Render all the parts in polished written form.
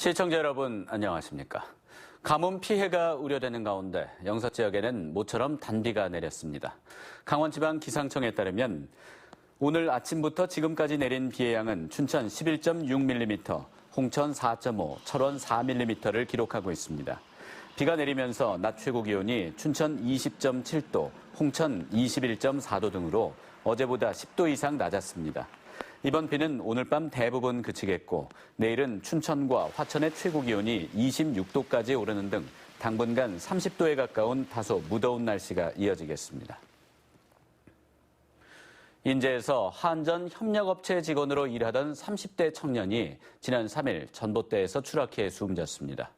시청자 여러분 안녕하십니까. 가뭄 피해가 우려되는 가운데 영서 지역에는 모처럼 단비가 내렸습니다. 강원지방기상청에 따르면 오늘 아침부터 지금까지 내린 비의 양은 춘천 11.6mm, 홍천 4.5, 철원 4mm를 기록하고 있습니다. 비가 내리면서 낮 최고 기온이 춘천 20.7도, 홍천 21.4도 등으로 어제보다 10도 이상 낮았습니다. 이번 비는 오늘 밤 대부분 그치겠고 내일은 춘천과 화천의 최고 기온이 26도까지 오르는 등 당분간 30도에 가까운 다소 무더운 날씨가 이어지겠습니다. 인제에서 한전 협력업체 직원으로 일하던 30대 청년이 지난 3일 전봇대에서 추락해 숨졌습니다.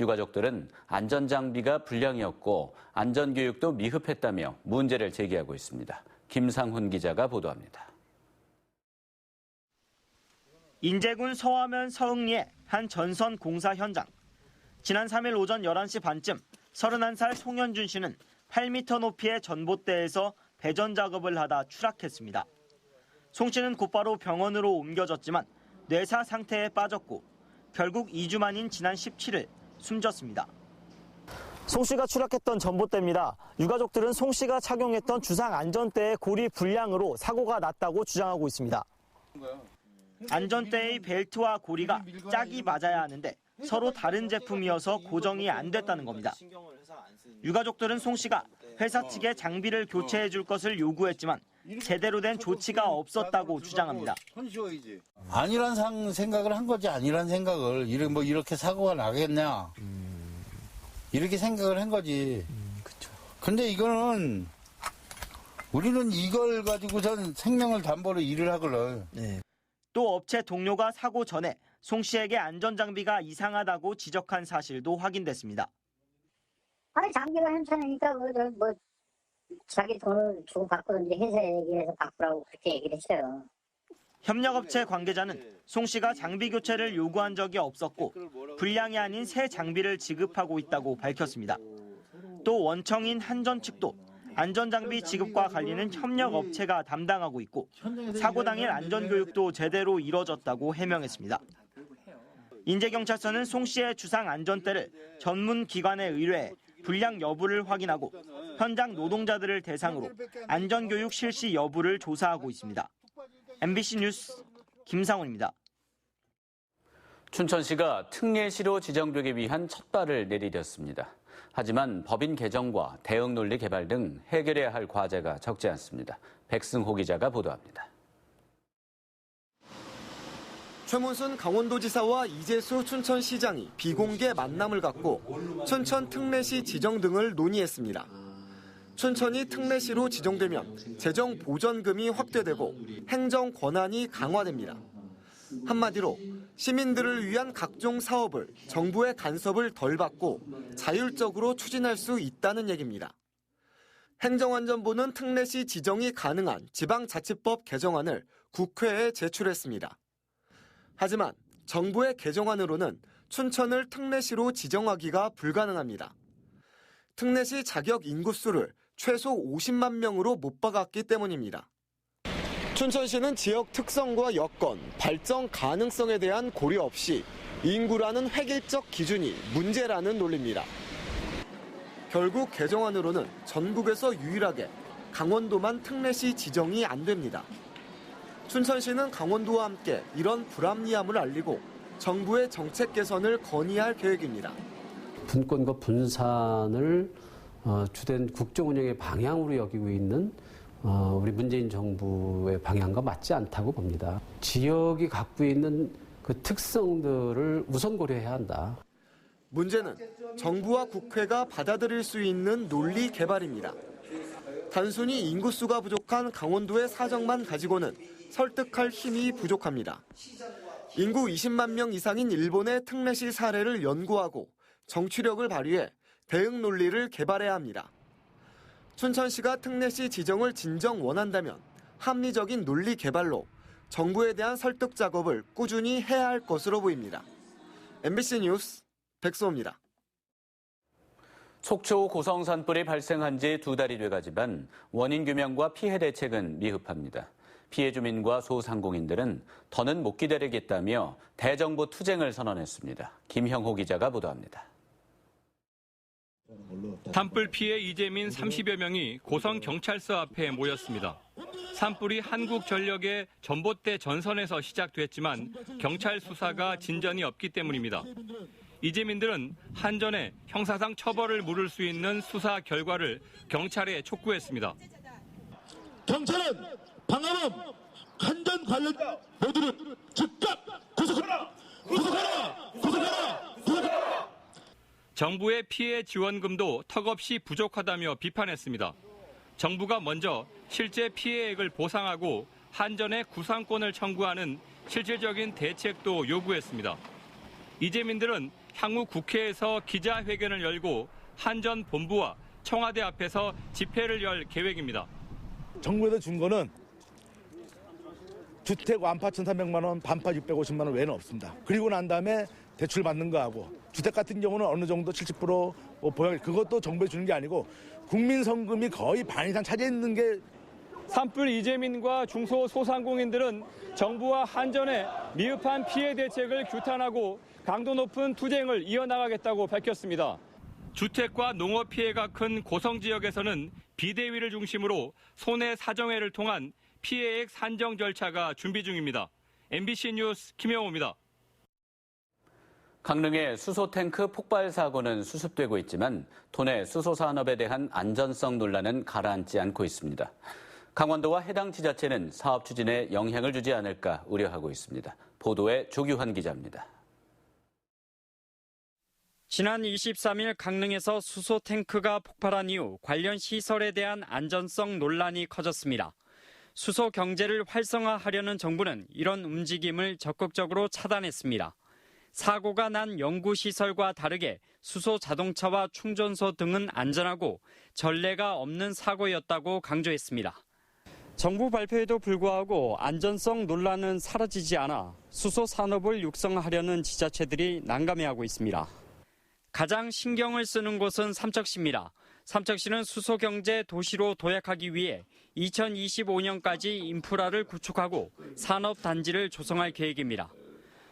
유가족들은 안전장비가 불량이었고 안전교육도 미흡했다며 문제를 제기하고 있습니다. 김상훈 기자가 보도합니다. 인제군 서화면 서흥리의 한 전선 공사 현장. 지난 3일 오전 11시 반쯤 31살 송현준 씨는 8m 높이의 전봇대에서 배전 작업을 하다 추락했습니다. 송 씨는 곧바로 병원으로 옮겨졌지만 뇌사 상태에 빠졌고 결국 2주 만인 지난 17일 숨졌습니다. 송 씨가 추락했던 전봇대입니다. 유가족들은 송 씨가 착용했던 주상 안전대의 고리 불량으로 사고가 났다고 주장하고 있습니다. 안전대의 벨트와 고리가 짝이 맞아야 하는데 서로 다른 제품이어서 고정이 안 됐다는 겁니다. 유가족들은 송 씨가 회사 측에 장비를 교체해 줄 것을 요구했지만 제대로 된 조치가 없었다고 주장합니다. 아니란 생각을 한 거지, 아니란 생각을. 이렇게 사고가 나겠냐. 이렇게 생각을 한 거지. 그쵸. 근데 이거는 우리는 이걸 가지고선 생명을 담보로 일을 하거든. 네. 또 업체 동료가 사고 전에 송 씨에게 안전장비가 이상하다고 지적한 사실도 확인됐습니다. 아니 장비가 괜찮으니까 자기 돈을 주고 바꾸든지 회사에 얘기해서 바꾸라고 그렇게 얘기를 했어요. 협력업체 관계자는 송 씨가 장비 교체를 요구한 적이 없었고 불량이 아닌 새 장비를 지급하고 있다고 밝혔습니다. 또 원청인 한전 측도 안전장비 지급과 관리는 협력업체가 담당하고 있고 사고 당일 안전교육도 제대로 이뤄졌다고 해명했습니다. 인제경찰서는 송 씨의 주상 안전대를 전문 기관에 의뢰해 불량 여부를 확인하고 현장 노동자들을 대상으로 안전교육 실시 여부를 조사하고 있습니다. MBC 뉴스 김상훈입니다. 춘천시가 특례시로 지정되기 위한 첫 발을 내디뎠습니다. 하지만 법인 개정과 대응 논리 개발 등 해결해야 할 과제가 적지 않습니다. 백승호 기자가 보도합니다. 최문순 강원도지사와 이재수 춘천시장이 비공개 만남을 갖고 춘천 특례시 지정 등을 논의했습니다. 춘천이 특례시로 지정되면 재정 보전금이 확대되고 행정 권한이 강화됩니다. 한마디로 시민들을 위한 각종 사업을 정부의 간섭을 덜 받고 자율적으로 추진할 수 있다는 얘기입니다. 행정안전부는 특례시 지정이 가능한 지방자치법 개정안을 국회에 제출했습니다. 하지만 정부의 개정안으로는 춘천을 특례시로 지정하기가 불가능합니다. 특례시 자격 인구수를 최소 50만 명으로 못 박았기 때문입니다. 춘천시는 지역 특성과 여건, 발전 가능성에 대한 고려 없이 인구라는 획일적 기준이 문제라는 논리입니다. 결국 개정안으로는 전국에서 유일하게 강원도만 특례시 지정이 안 됩니다. 춘천시는 강원도와 함께 이런 불합리함을 알리고 정부의 정책 개선을 건의할 계획입니다. 분권과 분산을 주된 국정 운영의 방향으로 여기고 있는 우리 문재인 정부의 방향과 맞지 않다고 봅니다. 지역이 갖고 있는 그 특성들을 우선 고려해야 한다. 문제는 정부와 국회가 받아들일 수 있는 논리 개발입니다. 단순히 인구수가 부족한 강원도의 사정만 가지고는 설득할 힘이 부족합니다. 인구 20만 명 이상인 일본의 특례시 사례를 연구하고 정치력을 발휘해 대응 논리를 개발해야 합니다. 춘천시가 특례시 지정을 진정 원한다면 합리적인 논리 개발로 정부에 대한 설득 작업을 꾸준히 해야 할 것으로 보입니다. MBC 뉴스 백수호입니다. 속초 고성 산불이 발생한 지 2달이 돼가지만 원인 규명과 피해 대책은 미흡합니다. 피해 주민과 소상공인들은 더는 못 기다리겠다며 대정부 투쟁을 선언했습니다. 김형호 기자가 보도합니다. 산불 피해 이재민 30여 명이 고성경찰서 앞에 모였습니다. 산불이 한국전력의 전봇대 전선에서 시작됐지만 경찰 수사가 진전이 없기 때문입니다. 이재민들은 한전에 형사상 처벌을 물을 수 있는 수사 결과를 경찰에 촉구했습니다. 경찰은 방화범, 한전 관련자 모두를 즉각 구속하라! 구속하라! 구속하라! 구속하라! 정부의 피해 지원금도 턱없이 부족하다며 비판했습니다. 정부가 먼저 실제 피해액을 보상하고 한전의 구상권을 청구하는 실질적인 대책도 요구했습니다. 이재민들은 향후 국회에서 기자회견을 열고 한전 본부와 청와대 앞에서 집회를 열 계획입니다. 정부에서 준 거는 주택 완파 1,300만 원, 반파 650만 원 외에는 없습니다. 그리고 난 다음에 대출 받는 거하고 주택 같은 경우는 어느 정도 70% 보양, 그것도 정부에 주는 게 아니고 국민 성금이 거의 반 이상 차지했는 게. 산불 이재민과 중소소상공인들은 정부와 한전의 미흡한 피해 대책을 규탄하고 강도 높은 투쟁을 이어나가겠다고 밝혔습니다. 주택과 농업 피해가 큰 고성 지역에서는 비대위를 중심으로 손해 사정회를 통한 피해액 산정 절차가 준비 중입니다. MBC 뉴스 김영호입니다. 강릉의 수소탱크 폭발 사고는 수습되고 있지만 도내 수소산업에 대한 안전성 논란은 가라앉지 않고 있습니다. 강원도와 해당 지자체는 사업 추진에 영향을 주지 않을까 우려하고 있습니다. 보도에 조규환 기자입니다. 지난 23일 강릉에서 수소 탱크가 폭발한 이후 관련 시설에 대한 안전성 논란이 커졌습니다. 수소 경제를 활성화하려는 정부는 이런 움직임을 적극적으로 차단했습니다. 사고가 난 연구시설과 다르게 수소 자동차와 충전소 등은 안전하고 전례가 없는 사고였다고 강조했습니다. 정부 발표에도 불구하고 안전성 논란은 사라지지 않아 수소 산업을 육성하려는 지자체들이 난감해하고 있습니다. 가장 신경을 쓰는 곳은 삼척시입니다. 삼척시는 수소경제 도시로 도약하기 위해 2025년까지 인프라를 구축하고 산업단지를 조성할 계획입니다.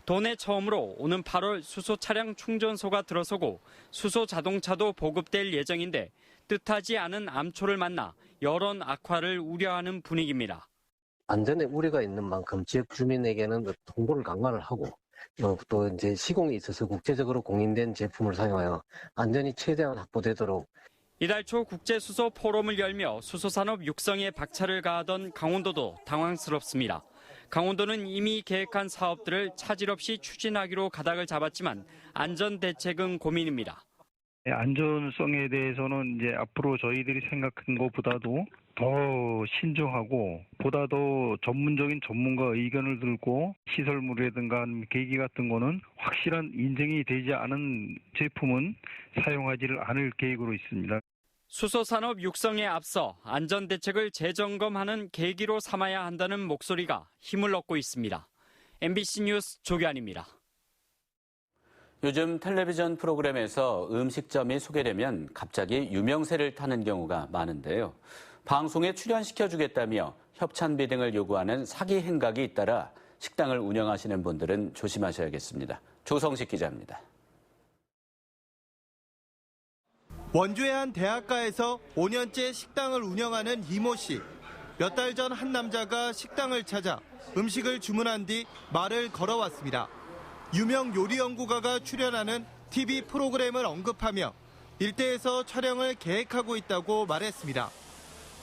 도내 처음으로 오는 8월 수소 차량 충전소가 들어서고 수소 자동차도 보급될 예정인데 뜻하지 않은 암초를 만나 여론 악화를 우려하는 분위기입니다. 안전에 우려가 있는 만큼 지역 주민에게는 홍보를 강화를 하고 또 이제 시공에 있어서 국제적으로 공인된 제품을 사용하여 안전이 최대한 확보되도록. 이달 초 국제수소 포럼을 열며 수소산업 육성에 박차를 가하던 강원도도 당황스럽습니다. 강원도는 이미 계획한 사업들을 차질 없이 추진하기로 가닥을 잡았지만 안전 대책은 고민입니다. 안전성에 대해서는 이제 앞으로 저희들이 생각한 것보다도 더 신중하고 보다 더 전문적인 전문가 의견을 들고 시설물이라든가 계기 같은 거는 확실한 인증이 되지 않은 제품은 사용하지를 않을 계획으로 있습니다. 수소산업 육성에 앞서 안전대책을 재점검하는 계기로 삼아야 한다는 목소리가 힘을 얻고 있습니다. MBC 뉴스 조규환입니다. 요즘 텔레비전 프로그램에서 음식점이 소개되면 갑자기 유명세를 타는 경우가 많은데요. 방송에 출연시켜주겠다며 협찬비 등을 요구하는 사기 행각이 잇따라 식당을 운영하시는 분들은 조심하셔야겠습니다. 조성식 기자입니다. 원주의 한 대학가에서 5년째 식당을 운영하는 이모 씨. 몇 달 전 한 남자가 식당을 찾아 음식을 주문한 뒤 말을 걸어왔습니다. 유명 요리 연구가가 출연하는 TV 프로그램을 언급하며 일대에서 촬영을 계획하고 있다고 말했습니다.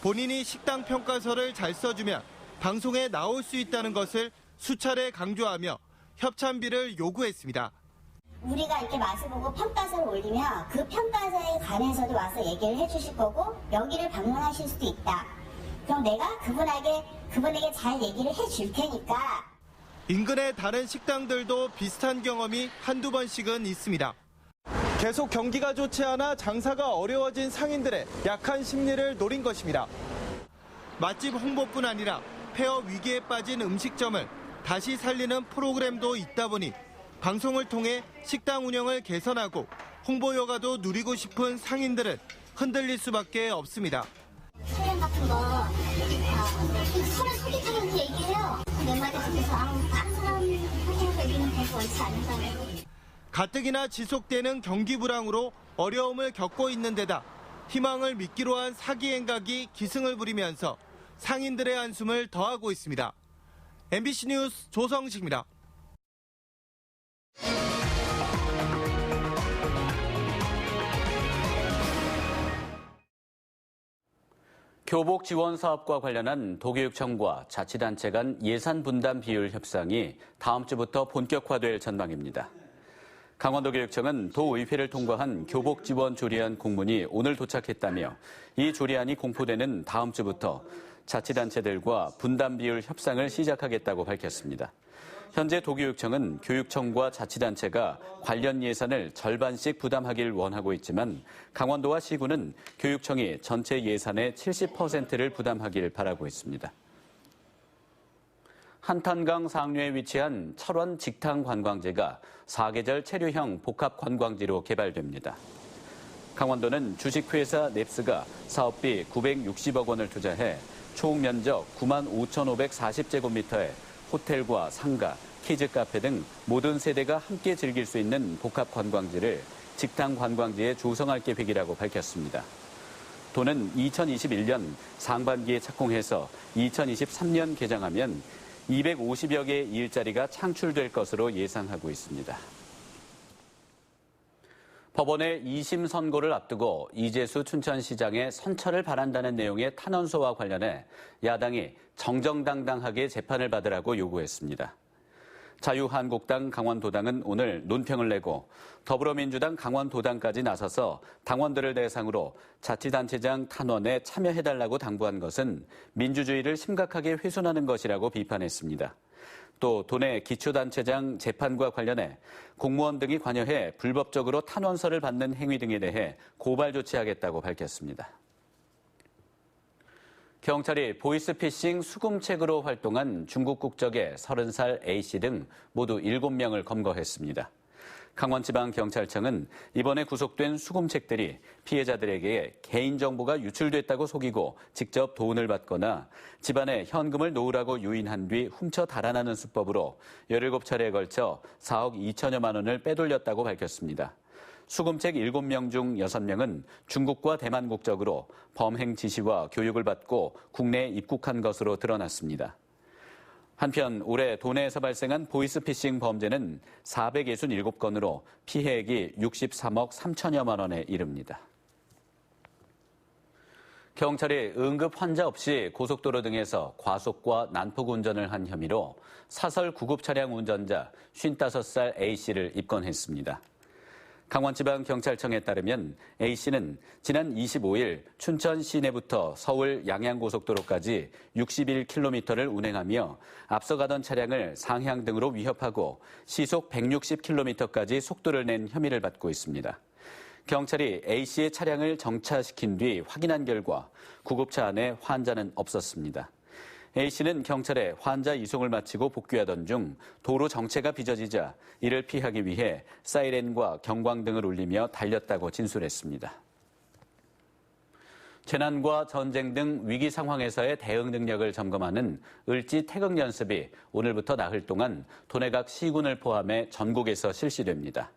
본인이 식당 평가서를 잘 써주면 방송에 나올 수 있다는 것을 수차례 강조하며 협찬비를 요구했습니다. 우리가 이렇게 맛을 보고 평가서를 올리면 그 평가서에 관해서도 와서 얘기를 해주실 거고 여기를 방문하실 수도 있다. 그럼 내가 그분에게 잘 얘기를 해줄 테니까. 인근의 다른 식당들도 비슷한 경험이 한두 번씩은 있습니다. 계속 경기가 좋지 않아 장사가 어려워진 상인들의 약한 심리를 노린 것입니다. 맛집 홍보뿐 아니라 폐업 위기에 빠진 음식점을 다시 살리는 프로그램도 있다 보니 방송을 통해 식당 운영을 개선하고 홍보 효과도 누리고 싶은 상인들은 흔들릴 수밖에 없습니다. 촬영 같은 거 서로 솔직하게 얘기해요. 몇 마디 듣고서 다른 사람 하면서 얘기는 별로 옳지 않다고. 가뜩이나 지속되는 경기 불황으로 어려움을 겪고 있는 데다 희망을 미끼로 한 사기 행각이 기승을 부리면서 상인들의 한숨을 더하고 있습니다. MBC 뉴스 조성식입니다. 교복 지원 사업과 관련한 도교육청과 자치단체 간 예산 분담 비율 협상이 다음 주부터 본격화될 전망입니다. 강원도교육청은 도의회를 통과한 교복 지원 조례안 공문이 오늘 도착했다며 이 조례안이 공포되는 다음 주부터 자치단체들과 분담 비율 협상을 시작하겠다고 밝혔습니다. 현재 도교육청은 교육청과 자치단체가 관련 예산을 절반씩 부담하길 원하고 있지만 강원도와 시군은 교육청이 전체 예산의 70%를 부담하길 바라고 있습니다. 한탄강 상류에 위치한 철원 직탕 관광지가 4계절 체류형 복합 관광지로 개발됩니다. 강원도는 주식회사 넵스가 사업비 960억 원을 투자해 총 면적 95,540제곱미터의 호텔과 상가, 키즈 카페 등 모든 세대가 함께 즐길 수 있는 복합 관광지를 직탕 관광지에 조성할 계획이라고 밝혔습니다. 도는 2021년 상반기에 착공해서 2023년 개장하면 250여 개의 일자리가 창출될 것으로 예상하고 있습니다. 법원의 2심 선고를 앞두고 이재수 춘천시장의 선처를 바란다는 내용의 탄원서와 관련해 야당이 정정당당하게 재판을 받으라고 요구했습니다. 자유한국당 강원도당은 오늘 논평을 내고 더불어민주당 강원도당까지 나서서 당원들을 대상으로 자치단체장 탄원에 참여해달라고 당부한 것은 민주주의를 심각하게 훼손하는 것이라고 비판했습니다. 또 도내 기초단체장 재판과 관련해 공무원 등이 관여해 불법적으로 탄원서를 받는 행위 등에 대해 고발 조치하겠다고 밝혔습니다. 경찰이 보이스피싱 수금책으로 활동한 중국 국적의 30살 A씨 등 모두 7명을 검거했습니다. 강원지방경찰청은 이번에 구속된 수금책들이 피해자들에게 개인정보가 유출됐다고 속이고 직접 돈을 받거나 집안에 현금을 놓으라고 유인한 뒤 훔쳐 달아나는 수법으로 17차례에 걸쳐 4억 2천여만 원을 빼돌렸다고 밝혔습니다. 수금책 7명 중 6명은 중국과 대만 국적으로 범행 지시와 교육을 받고 국내에 입국한 것으로 드러났습니다. 한편 올해 도내에서 발생한 보이스피싱 범죄는 467건으로 피해액이 63억 3천여만 원에 이릅니다. 경찰이 응급 환자 없이 고속도로 등에서 과속과 난폭 운전을 한 혐의로 사설 구급 차량 운전자 55살 A씨를 입건했습니다. 강원지방경찰청에 따르면 A씨는 지난 25일 춘천 시내부터 서울 양양고속도로까지 61km를 운행하며 앞서 가던 차량을 상향 등으로 위협하고 시속 160km까지 속도를 낸 혐의를 받고 있습니다. 경찰이 A씨의 차량을 정차시킨 뒤 확인한 결과 구급차 안에 환자는 없었습니다. A씨는 경찰에 환자 이송을 마치고 복귀하던 중 도로 정체가 빚어지자 이를 피하기 위해 사이렌과 경광등을 울리며 달렸다고 진술했습니다. 재난과 전쟁 등 위기 상황에서의 대응 능력을 점검하는 을지 태극 연습이 오늘부터 나흘 동안 도내 각 시군을 포함해 전국에서 실시됩니다.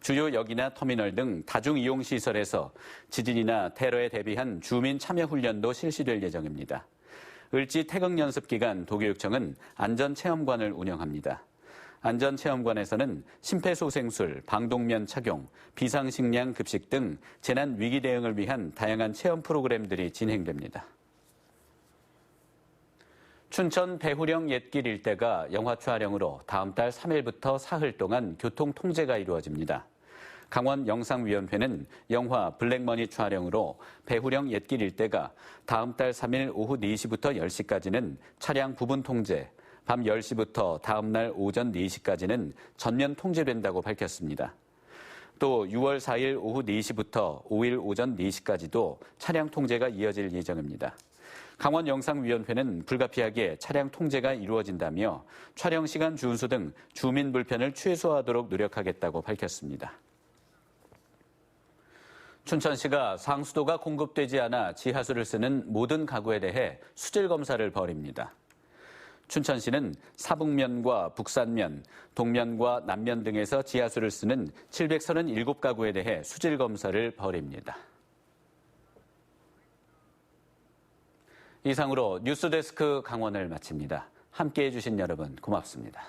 주요 역이나 터미널 등 다중이용시설에서 지진이나 테러에 대비한 주민 참여 훈련도 실시될 예정입니다. 을지 태극 연습 기간 도교육청은 안전체험관을 운영합니다. 안전체험관에서는 심폐소생술, 방독면 착용, 비상식량 급식 등 재난 위기 대응을 위한 다양한 체험 프로그램들이 진행됩니다. 춘천 배후령 옛길 일대가 영하 촬영으로 다음 달 3일부터 사흘 동안 교통 통제가 이루어집니다. 강원영상위원회는 영화 블랙머니 촬영으로 배후령 옛길 일대가 다음 달 3일 오후 4시부터 10시까지는 차량 부분 통제, 밤 10시부터 다음 날 오전 4시까지는 전면 통제된다고 밝혔습니다. 또 6월 4일 오후 4시부터 5일 오전 4시까지도 차량 통제가 이어질 예정입니다. 강원영상위원회는 불가피하게 차량 통제가 이루어진다며 촬영 시간 준수 등 주민 불편을 최소화하도록 노력하겠다고 밝혔습니다. 춘천시가 상수도가 공급되지 않아 지하수를 쓰는 모든 가구에 대해 수질 검사를 벌입니다. 춘천시는 사북면과 북산면, 동면과 남면 등에서 지하수를 쓰는 737가구에 대해 수질 검사를 벌입니다. 이상으로 뉴스데스크 강원을 마칩니다. 함께해 주신 여러분 고맙습니다.